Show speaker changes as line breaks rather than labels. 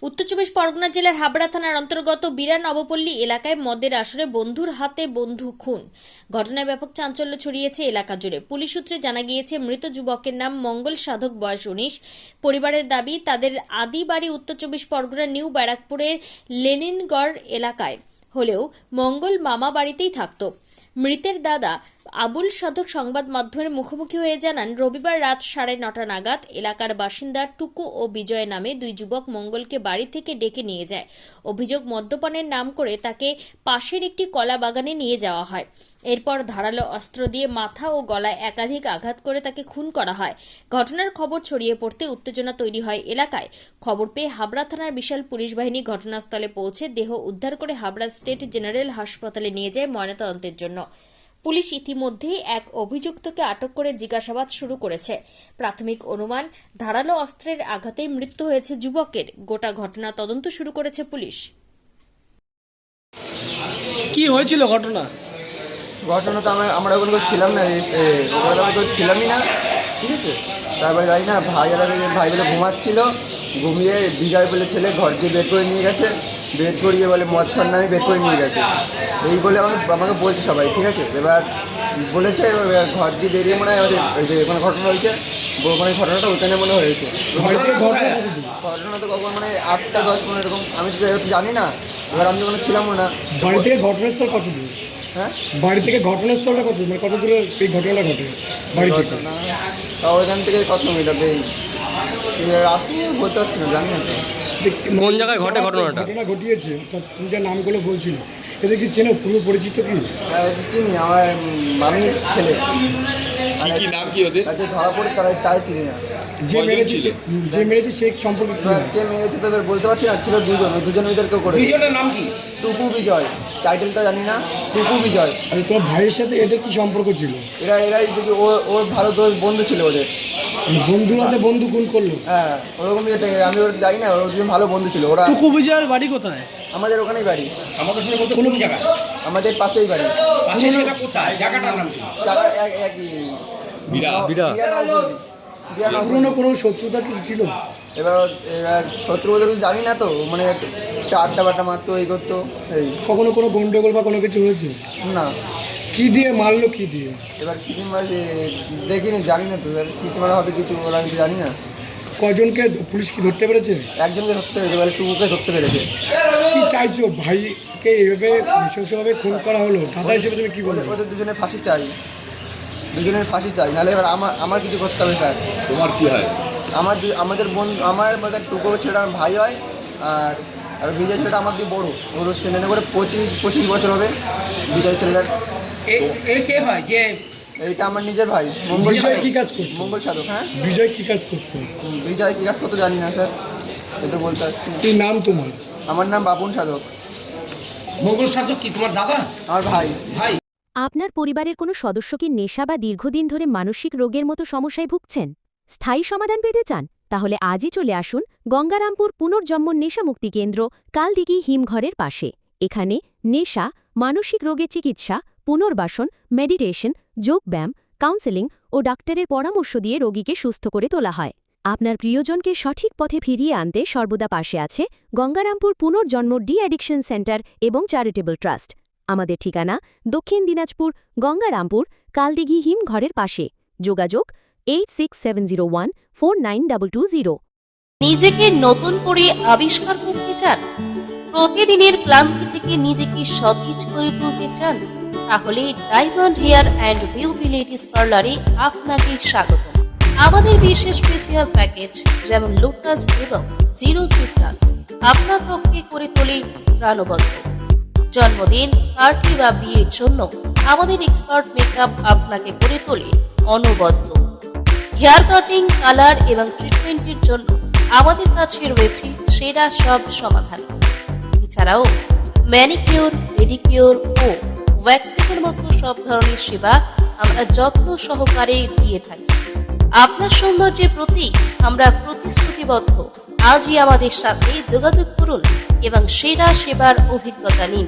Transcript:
উত্তর চব্বিশ পরগনা জেলার হাবড়া থানার অন্তর্গত বিরান নবপল্লী এলাকায় মদের আসরে বন্ধুর হাতে বন্ধু খুন। ঘটনায় ব্যাপক চাঞ্চল্য ছড়িয়েছে এলাকা জুড়ে। পুলিশ সূত্রে জানা গিয়েছে, মৃত যুবকের নাম মঙ্গল সাধক, বয়স 19। পরিবারের দাবি, তাদের আদি বাড়ি উত্তর চব্বিশ পরগনার নিউ ব্যারাকপুরের লেনিনগড় এলাকায় হলেও মঙ্গল মামা বাড়িতেই থাকত। মৃতের দাদা আবুল সাধক সংবাদ মাধ্যমের মুখোমুখি হয়ে জানান, রবিবার রাত 9:30 নাগাদ এলাকার বাসিন্দা টুকু ও বিজয় নামে দুই যুবক মঙ্গলকে বাড়ি থেকে ডেকে নিয়ে যায়। অভিযোগ, মদ্যপানের নাম করে তাকে পাশের একটি কলা বাগানে নিয়ে যাওয়া হয়। এরপর ধারালো অস্ত্র দিয়ে মাথা ও গলায় একাধিক আঘাত করে তাকে খুন করা হয়। ঘটনার খবর ছড়িয়ে পড়তে উত্তেজনা তৈরি হয় এলাকায়। খবর পেয়ে হাবড়া থানার বিশাল পুলিশ বাহিনী ঘটনাস্থলে পৌঁছে দেহ উদ্ধার করে হাবড়া স্টেট জেনারেল হাসপাতালে নিয়ে যায় ময়নাতদন্তের জন্য। পুলিশ ইতিমধ্যেই এক অভিযুক্তকে আটক করে জিজ্ঞাসাবাদ শুরু করেছে। প্রাথমিক অনুমান, ধারালো অস্ত্রের আঘাতেই মৃত্যু হয়েছে যুবকের। গোটা ঘটনা তদন্ত শুরু করেছে পুলিশ।
কি হয়েছিল ঘটনা?
ঘটনা তো আমরা ওখানে ছিলাম না, ওখানে তো ছিলামই না, ঠিক আছে। তারপরে জানি না, ভাই বলে ঘুমাচ্ছিল, ঘুমিয়ে বিজয় বলে ছেলে ঘর দিয়ে বের করে নিয়ে গেছে, বের করিয়ে বলে মদ খাওয়ার নামে বের করে নিয়ে গেছে, এই বলে আমাকে বলছে সবাই, ঠিক আছে। এবার বলেছে, এবার ঘর দিয়ে বেরিয়ে মনে হয় আমাদের ওই যে ওখানে ঘটনা হয়েছে, ওখানে ঘটনাটা ওইখানে মনে হয়েছে। ঘটনা তো কখন মানে 8টা-10 এরকম, আমি তো জানি না, এবার আমি ওখানে ছিলামও না।
বাড়ি থেকে ঘটনাস্থল কত দূর?
হ্যাঁ,
বাড়ি থেকে ঘটনাস্থলটা কত, মানে কত দূরে এই ঘটনাটা ঘটে বাড়ি থেকে?
ওইখান থেকে কত মিটার আপনি বলতে পারছি না, জানি না তো
কোন জায়গায় ঘটে ঘটনা ঘটিয়েছে। অর্থাৎ তুমি যা নামগুলো বলছিল, এদের কি চেনো, পূর্ব পরিচিত কি?
চিনি, আমার মামির ছেলে।
কি নাম কি ওদের?
ধরা পড়ে তাই চিনি না।
যে মেরেছে সে সম্পর্কে কি?
কে মেরেছে তো এবার বলতে পারছি না, ছিল দুজন, ওই দুজনের ভিতরে কেউ করে।
দুজনের নাম কি?
টুকু বিজয়, টাইটেলটা জানি না, টুকু বিজয়।
আরে তোমার ভাইয়ের সাথে এদের কি সম্পর্ক ছিল?
এরাই দেখি ওর ভালো বন্ধু ছিল ওদের।
বন্ধুরাতে বন্ধু খুন করলো?
হ্যাঁ, ওরকম আমি ওরা জানি না, ওরা দুজন ভালো বন্ধু ছিল। ওরা
টুকু বিজয়ের বাড়ি কোথায়?
আমাদের ওখানেই বাড়ি,
কোন জায়গায়?
আমাদের পাশেই বাড়ি।
কোথায় জায়গাটার নাম কি?
জায়গা একই,
পুরনো কোনো শত্রুতা কিছু ছিল?
এবার শত্রু বলতে কিছু জানি না তো, মানে আড্ডা বাড্ডা মারতো, এই করতো। এই
কখনো কোনো গন্ডগোল বা কোনো কিছু হয়েছে?
না।
কি দিয়ে মারলো, কি দিয়ে?
এবার কি মারছে দেখিনি, জানি না তো, এবার কি মারা হবে কিছু, ওরা আমি জানি না।
কয়জনকে পুলিশ কি ধরতে পেরেছে?
একজনকে ধরতে পেরেছে, এবার টুকুকে ধরতে পেরেছে।
কি চাইছো? ভাইকে এইভাবে নৃশংসভাবে খুন করা হলো, দাদা হিসেবে তুমি কি বলবে?
ওদের দুজনের ফাঁসি চাই, দুজনের ফাঁসি চাই, নাহলে এবার আমার কিছু করতে হবে স্যার।
তোমার কি হয়?
আমাদের বন্ধু, আমার মধ্যে টুকু ছেলেটা আমার ভাই হয়, আর বিজয় ছেলেটা আমার দিয়ে বড়ো। ওর হচ্ছে নেনে করে 25 বছর হবে বিজয় ছেলেটার।
কে হয় যে?
এইটা আমার নিজের ভাই, মঙ্গল।
বিজয় কি কাজ করতো?
মঙ্গল সাধক। হ্যাঁ,
বিজয় কি কাজ করতো?
বিজয় কি কাজ করতো জানি না স্যার, এটা বলতে পারছি না।
কি নাম তোমার?
আমার নাম বাপুন সাধক।
মঙ্গল সাধক কি তোমার দাদা?
আমার ভাই।
আপনার পরিবারের কোনো সদস্য কি নেশা বা দীর্ঘদিন ধরে মানসিক রোগের মতো সমস্যায় ভুগছেন? স্থায়ী সমাধান পেতে চান? তাহলে আজই চলে আসুন গঙ্গারামপুর পুনর্জন্ম নেশামুক্তি কেন্দ্র, কালদিঘি হিমঘরের পাশে। এখানে নেশা, মানসিক রোগের চিকিৎসা, পুনর্বাসন, মেডিটেশন, যোগব্যায়াম, কাউন্সেলিং ও ডাক্তারের পরামর্শ দিয়ে রোগীকে সুস্থ করে তোলা হয়। আপনার প্রিয়জনকে সঠিক পথে ফিরিয়ে আনতে সর্বদা পাশে আছে গঙ্গারামপুর পুনর্জন্ম ডি অ্যাডিকশন সেন্টার এবং চ্যারিটেবল ট্রাস্ট। আমাদের ঠিকানা দক্ষিণ দিনাজপুর, গঙ্গারামপুর, কালদিঘি হিমঘরের পাশে। যোগাযোগ 8670149220।
নিজেকে নতুন করে আবিষ্কার করতে চান? প্রতিদিনের ক্লান্তি থেকে নিজেকে সতেজ করে তুলতে চান? তাহলে diamond hair and beauty ladies পার্লারে আপনাকে স্বাগত। আমাদের বিশেষ স্পেশাল প্যাকেজ যেমন লোটাস এবং 03+ আপনার ত্বককে করে তোলে প্রাণবন্ত। জন্মদিন, পার্টি বা বিয়ের জন্য আমাদের এক্সপার্ট মেকআপ আপনাকে করে তোলে অনবদ্য। হেয়ার কাটিং, কালার এবং ট্রিটমেন্টের জন্য আমাদের কাছে রয়েছে সেরা সব সমাধান। এছাড়াও ম্যানিকিউর, পেডিকিউর ও ওয়্যাক্সিংয়ের মতো সব ধরনের সেবা আমরা যত্ন সহকারে দিয়ে থাকি। আপনার সৌন্দর্যের প্রতি আমরা প্রতিশ্রুতিবদ্ধ। আজই আমাদের সাথে যোগাযোগ করুন এবং সেরা সেবার অভিজ্ঞতা নিন।